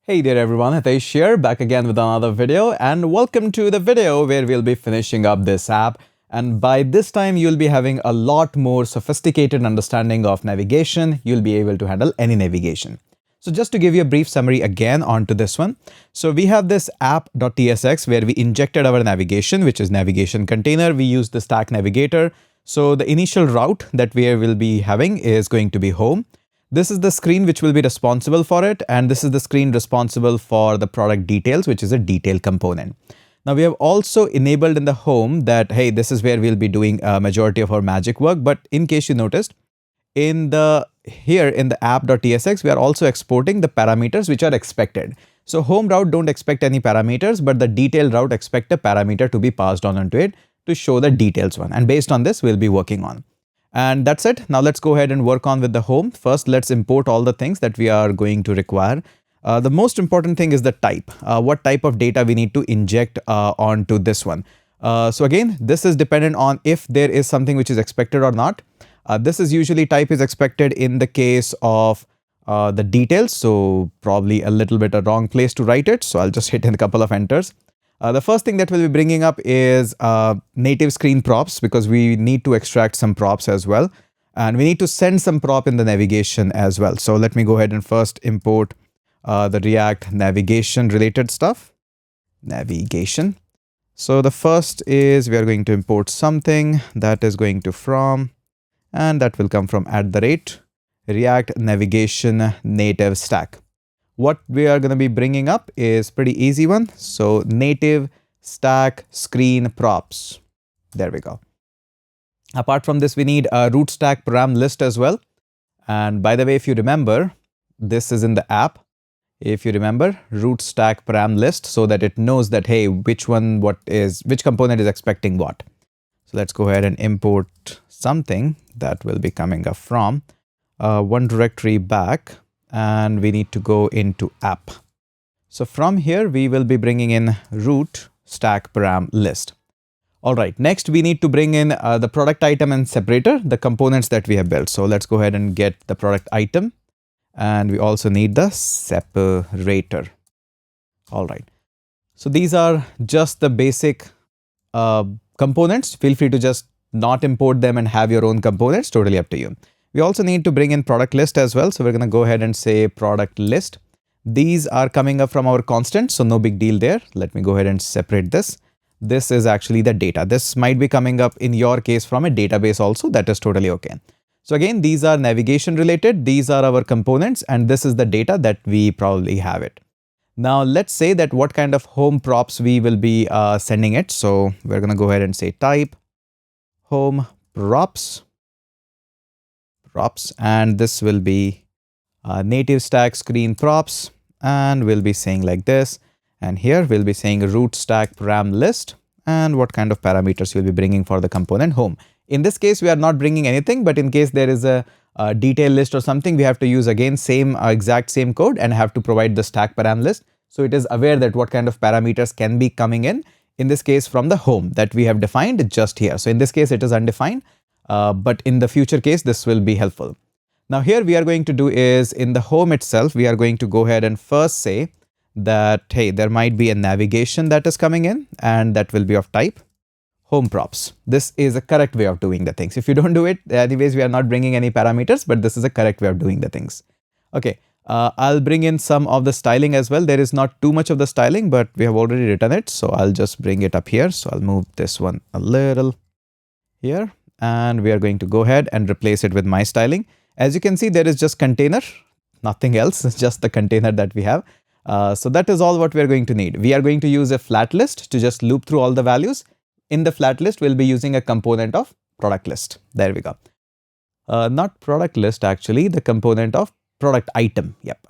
Hey there everyone, Hitesh here, back again with another video, and welcome to the video where we'll be finishing up this app. And by this time you'll be having a lot more sophisticated understanding of navigation. You'll be able to handle any navigation. So just to give you a brief summary again onto this one. So we have this app.tsx where we injected our navigation, which is navigation container. We use the stack navigator. So the initial route that we will be having is going to be home. This is the screen which will be responsible for it, and this is the screen responsible for the product details, which is a detail component. Now we have also enabled in the home that, hey, this is where we'll be doing a majority of our magic work. But in case you noticed, here in the app.tsx, we are also exporting the parameters which are expected. So home route don't expect any parameters, but the detail route expect a parameter to be passed on onto it to show the details one. And based on this, we'll be working on. And that's it. Now let's go ahead and work on with the home. First, let's import all the things that we are going to require. The most important thing is the type. What type of data we need to inject onto this one. So again, this is dependent on if there is something which is expected or not. This is usually type is expected in the case of the details. So probably a little bit a wrong place to write it. So I'll just hit in a couple of enters. The first thing that we'll be bringing up is native screen props, because we need to extract some props as well. And we need to send some prop in the navigation as well. So let me go ahead and first import the React navigation related stuff. Navigation. So the first is we are going to import something that is going to from, and that will come from @ React navigation native stack. What we are going to be bringing up is pretty easy one. So native stack screen props. There we go. Apart from this, we need a root stack param list as well. And by the way, if you remember, this is in the app. If you remember, root stack param list, so that it knows that, hey, which component is expecting what. So let's go ahead and import something that will be coming up from one directory back. And we need to go into app. So from here, we will be bringing in root stack param list. All right, next we need to bring in the product item and separator, the components that we have built. So let's go ahead and get the product item. And we also need the separator. All right. So these are just the basic components. Feel free to just not import them and have your own components, totally up to you. We also need to bring in product list as well. So we're going to go ahead and say product list. These are coming up from our constant, so no big deal there. Let me go ahead and separate this. This is actually the data. This might be coming up in your case from a database also. That is totally okay. So again, these are navigation related. These are our components, and this is the data that we probably have it. Now let's say that what kind of home props we will be sending it. So we're going to go ahead and say type home props. And this will be native stack screen props, and we'll be saying like this. And here we'll be saying root stack param list, and what kind of parameters you'll be bringing for the component home. In this case, we are not bringing anything, but in case there is a detail list or something, we have to use again exact same code and have to provide the stack param list. So it is aware that what kind of parameters can be coming in this case from the home that we have defined just here. So in this case, it is undefined. But in the future case, this will be helpful. Now here we are going to do is in the home itself, we are going to go ahead and first say that, hey, there might be a navigation that is coming in, and that will be of type home props. This is a correct way of doing the things. If you don't do it, anyways, we are not bringing any parameters, but this is a correct way of doing the things. Okay, I'll bring in some of the styling as well. There is not too much of the styling, but we have already written it. So I'll just bring it up here. So I'll move this one a little here. And we are going to go ahead and replace it with my styling. As you can see, there is just container, nothing else. It's just the container that we have. So that is all what we are going to need. We are going to use a flat list to just loop through all the values. In the flat list, we'll be using a component of product list. There we go. Not product list, actually, the component of product item. Yep.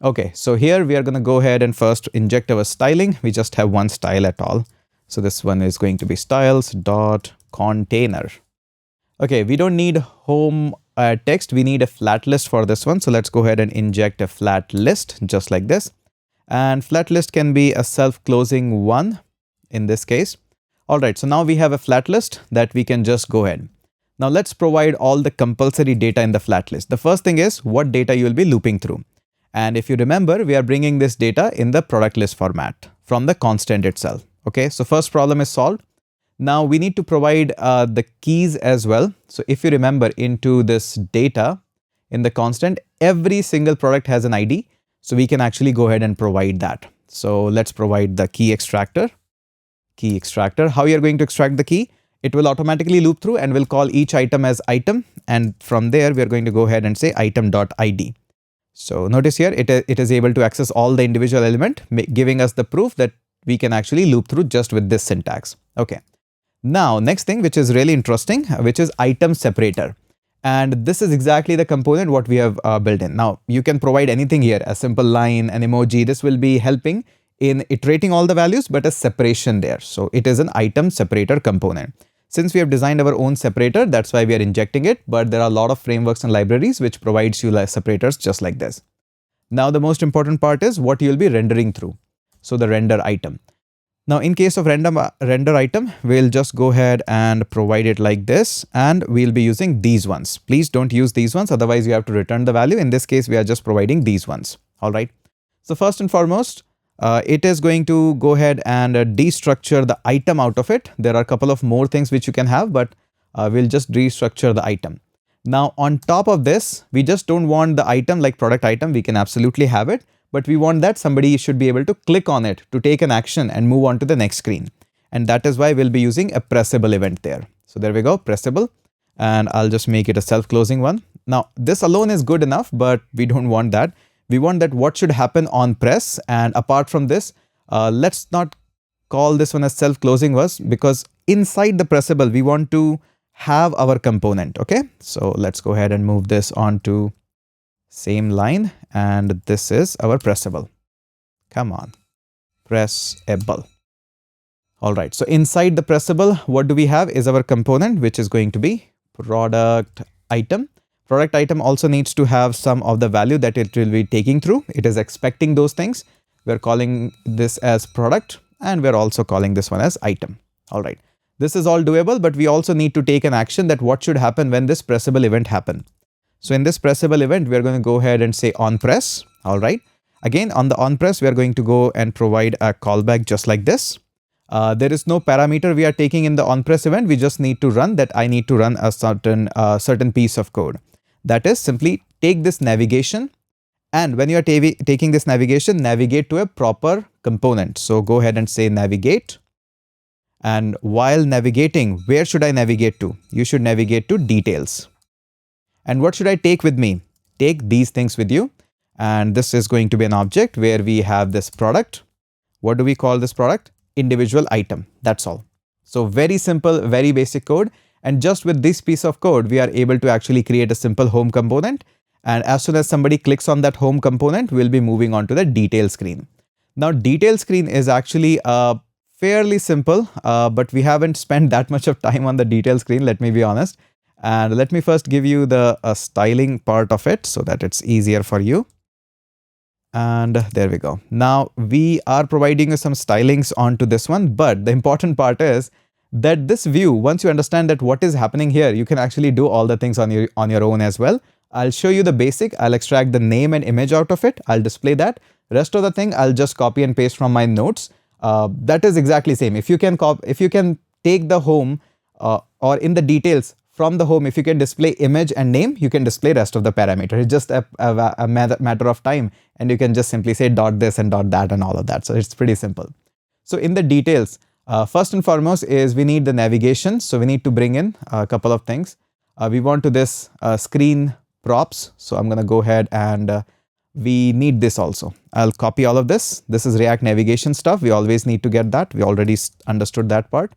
Okay, so here we are going to go ahead and first inject our styling. We just have one style at all. So this one is going to be styles.container. Okay, we don't need home text. We need a flat list for this one. So let's go ahead and inject a flat list just like this. And flat list can be a self-closing one in this case. All right, so now we have a flat list that we can just go ahead. Now let's provide all the compulsory data in the flat list. The first thing is what data you will be looping through. And if you remember, we are bringing this data in the product list format from the constant itself. Okay, so first problem is solved. Now we need to provide the keys as well. So if you remember, into this data in the constant, every single product has an ID. So we can actually go ahead and provide that. So let's provide the key extractor. Key extractor. How you are going to extract the key? It will automatically loop through and will call each item as item. And from there, we are going to go ahead and say item.id. So notice here, it is able to access all the individual element, giving us the proof that we can actually loop through just with this syntax. Okay. Now, next thing, which is really interesting, which is item separator. And this is exactly the component what we have built in. Now, you can provide anything here, a simple line, an emoji. This will be helping in iterating all the values, but a separation there. So it is an item separator component. Since we have designed our own separator, that's why we are injecting it. But there are a lot of frameworks and libraries which provides you separators just like this. Now, the most important part is what you'll be rendering through. So the render item. Now, in case of render item, we'll just go ahead and provide it like this, and we'll be using these ones. Please don't use these ones, otherwise you have to return the value. In this case, we are just providing these ones. All right. So first and foremost, it is going to go ahead and destructure the item out of it. There are a couple of more things which you can have, but we'll just restructure the item. Now, on top of this, we just don't want the item like product item. We can absolutely have it, but we want that somebody should be able to click on it to take an action and move on to the next screen. And that is why we'll be using a pressable event there. So there we go, pressable. And I'll just make it a self-closing one. Now, this alone is good enough, but we don't want that. We want that what should happen on press. And apart from this, let's not call this one as self-closing was, because inside the pressable, we want to have our component. Okay, so let's go ahead and move this on to same line. And this is our pressable. Come on, pressable. All right, so inside the pressable, what do we have is our component, which is going to be product item. Product item also needs to have some of the value that it will be taking through. It is expecting those things. We're calling this as product, and we're also calling this one as item. All right. This is all doable, but we also need to take an action that what should happen when this pressable event happen. So in this pressable event, we're going to go ahead and say on press. All right. Again, on the on press, we are going to go and provide a callback just like this. There is no parameter we are taking in the on press event. We just need to run that. I need to run a certain piece of code. That is simply take this navigation, and when you are taking this navigation, navigate to a proper component. So go ahead and say navigate. And while navigating, where should I navigate to? You should navigate to details. And what should I take with me? Take these things with you. And this is going to be an object where we have this product. What do we call this product? Individual item. That's all. So very simple, very basic code. And just with this piece of code, we are able to actually create a simple home component. And as soon as somebody clicks on that home component, we'll be moving on to the detail screen. Now, detail screen is actually fairly simple, but we haven't spent that much of time on the detail screen, let me be honest. And let me first give you the styling part of it so that it's easier for you. And there we go. Now we are providing you some stylings onto this one, but the important part is that this view, once you understand that what is happening here, you can actually do all the things on your own as well. I'll show you the basic. I'll extract the name and image out of it. I'll display that. Rest of the thing, I'll just copy and paste from my notes. That is exactly same. If you can take the home or in the details from the home, if you can display image and name, you can display rest of the parameter. It's just a matter of time, and you can just simply say dot this and dot that and all of that. So it's pretty simple. So in the details, first and foremost is we need the navigation. So we need to bring in a couple of things. We want to this screen props. So I'm going to go ahead and we need this also. I'll copy all of this. This is React navigation stuff. We always need to get that. We already understood that part.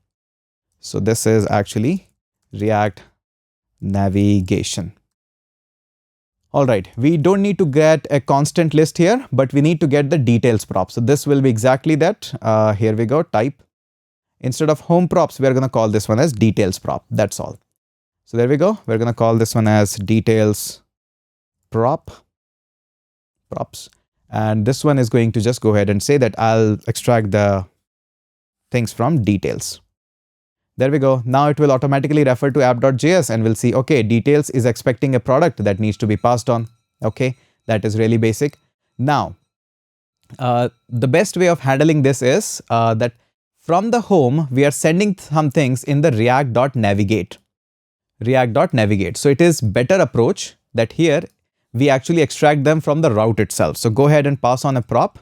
So this is actually React navigation. All right. We don't need to get a constant list here, but we need to get the details prop. So this will be exactly that. Here we go. Type. Instead of home props, we're going to call this one as details prop. That's all. So there we go. We're going to call this one as details props. And this one is going to just go ahead and say that I'll extract the things from details. There we go. Now it will automatically refer to app.js and we'll see, okay, details is expecting a product that needs to be passed on. Okay, that is really basic. Now, the best way of handling this is that from the home, we are sending some things in the react.navigate. React.navigate. So it is better approach that here we actually extract them from the route itself. So go ahead and pass on a prop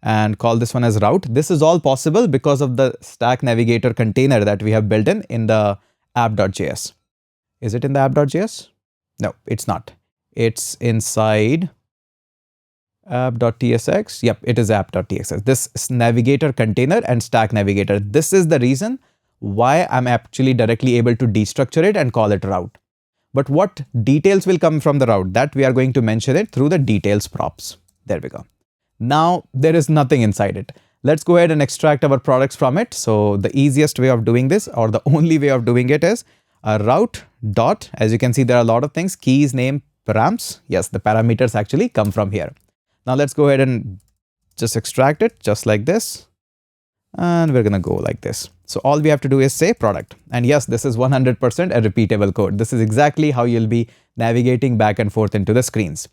and call this one as route. This is all possible because of the stack navigator container that we have built in the app.js. Is it in the app.js? No, it's not. It's inside app.tsx. Yep, it is app.tsx. This is navigator container and stack navigator. This is the reason why I'm actually directly able to destructure it and call it route. But what details will come from the route? That we are going to mention it through the details props. There we go. Now there is nothing inside it. Let's go ahead and extract our products from it. So the easiest way of doing this, or the only way of doing it, is a route dot. As you can see, there are a lot of things: keys, name, params. Yes, the parameters actually come from here. Now let's go ahead and just extract it just like this. And we're going to go like this. So all we have to do is say product. And yes, this is 100% a repeatable code. This is exactly how you'll be navigating back and forth into the screens.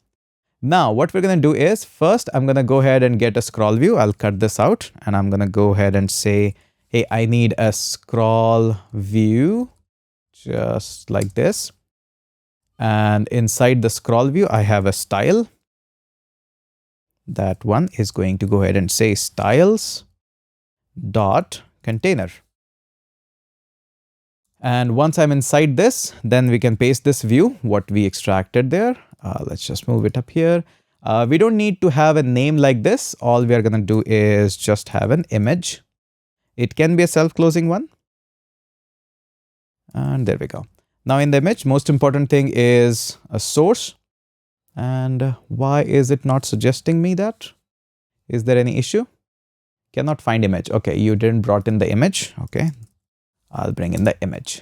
Now, what we're going to do is, first, I'm going to go ahead and get a scroll view. I'll cut this out and I'm going to go ahead and say, hey, I need a scroll view just like this. And inside the scroll view, I have a style. That one is going to go ahead and say styles dot container. And once I'm inside this, then we can paste this view, what we extracted there. Let's just move it up here. We don't need to have a name like this. All we are going to do is just have an image. It can be a self-closing one. And there we go. Now in the image, most important thing is a source. And why is it not suggesting me that? Is there any issue? Cannot find image. Okay, you didn't brought in the image. Okay, I'll bring in the image.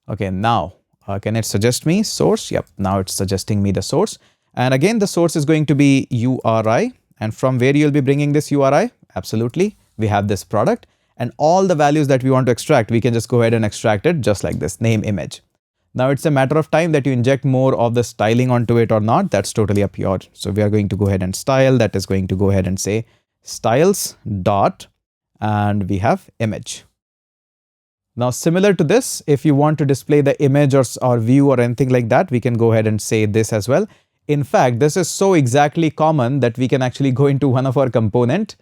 Okay, now can it suggest me source? Yep, now it's suggesting me the source. And again, the source is going to be URI. And from where you'll be bringing this URI? Absolutely, we have this product. And all the values that we want to extract, we can just go ahead and extract it just like this, name, image. Now it's a matter of time that you inject more of the styling onto it or not. That's totally up yours. So we are going to go ahead and style. That is going to go ahead and say styles dot, and we have image. Now similar to this, if you want to display the image or view or anything like that, we can go ahead and say this as well. In fact, this is so exactly common that we can actually go into one of our component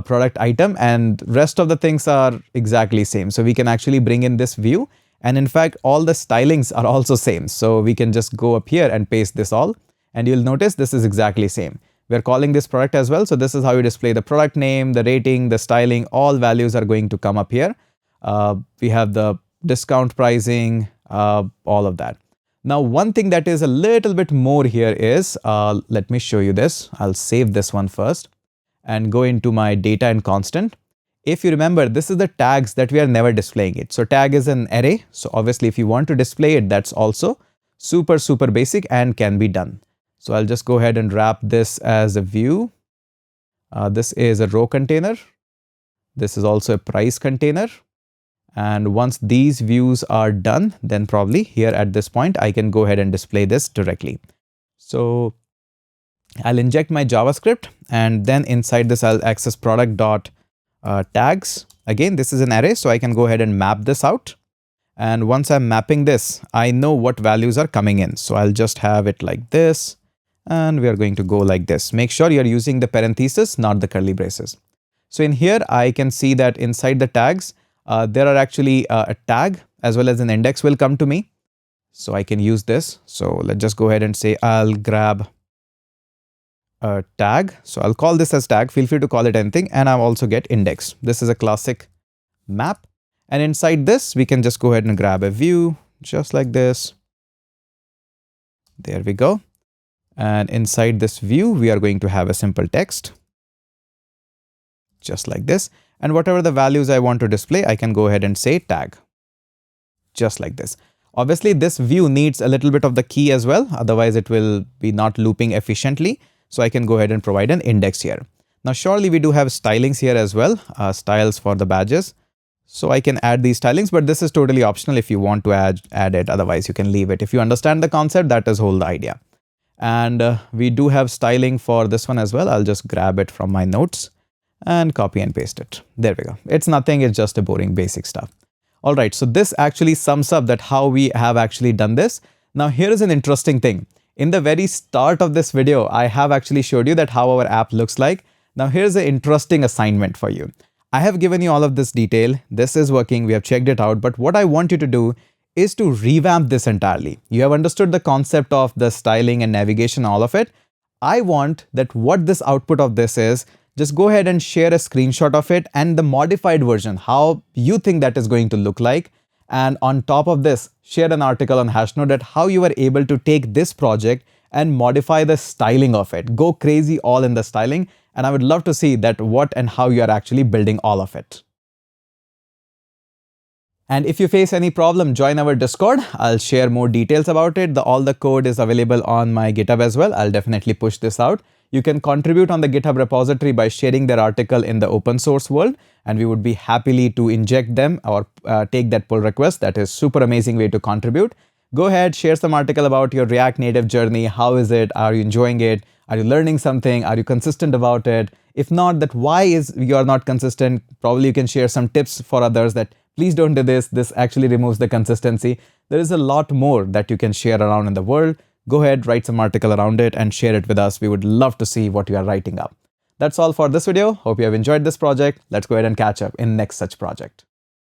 product item, and rest of the things are exactly same. So we can actually bring in this view, and in fact all the stylings are also same. So we can just go up here and paste this all, and you'll notice this is exactly same. We're calling this product as well. So this is how you display the product name, the rating, the styling, all values are going to come up here. We have the discount pricing, all of that. Now, one thing that is a little bit more here is, let me show you this. I'll save this one first and go into my data and constant. If you remember, this is the tags that we are never displaying it. So tag is an array. So obviously, if you want to display it, that's also super basic and can be done. So I'll just go ahead and wrap this as a view. This is a row container. This is also a price container. And once these views are done, then probably here at this point, I can go ahead and display this directly. So I'll inject my JavaScript, and then inside this, I'll access product.tags. Again, this is an array, so I can go ahead and map this out. And once I'm mapping this, I know what values are coming in. So I'll just have it like this. And we are going to go like this. Make sure you're using the parentheses, not the curly braces. So in here, I can see that inside the tags, there are actually a tag as well as an index will come to me. So I can use this. So let's just go ahead and say I'll grab a tag. So I'll call this as tag. Feel free to call it anything. And I'll also get index. This is a classic map. And inside this, we can just go ahead and grab a view just like this. There we go. And inside this view, we are going to have a simple text just like this. And whatever the values I want to display, I can go ahead and say tag just like this. Obviously, this view needs a little bit of the key as well. Otherwise, it will be not looping efficiently. So I can go ahead and provide an index here. Now, surely we do have stylings here as well, styles for the badges. So I can add these stylings, but this is totally optional if you want to add it. Otherwise, you can leave it. If you understand the concept, that is whole the idea. And we do have styling for this one as well. I'll just grab it from my notes and copy and paste it. There we go. It's nothing, it's just a boring basic stuff. All right, so this actually sums up that how we have actually done this. Now here is an interesting thing. In the very start of this video, I have actually showed you that how our app looks like. Now here's an interesting assignment for you. I have given you all of this detail. This is working, we have checked it out, but what I want you to do is to revamp this entirely. You have understood the concept of the styling and navigation, all of it. I want that what this output of this is, just go ahead and share a screenshot of it and the modified version, how you think that is going to look like. And on top of this, share an article on Hashnode that how you were able to take this project and modify the styling of it. Go crazy all in the styling. And I would love to see that what and how you are actually building all of it. And if you face any problem, join our Discord. I'll share more details about it. All the code is available on my GitHub as well. I'll definitely push this out. You can contribute on the GitHub repository by sharing their article in the open source world, and we would be happily to inject them or take that pull request. That is super amazing way to contribute. Go ahead, share some article about your React Native journey. How is it? Are you enjoying it? Are you learning something? Are you consistent about it? If not, that why is you are not consistent? Probably you can share some tips for others that please don't do this. This actually removes the consistency. There is a lot more that you can share around in the world. Go ahead, write some article around it and share it with us. We would love to see what you are writing up. That's all for this video. Hope you have enjoyed this project. Let's go ahead and catch up in next such project.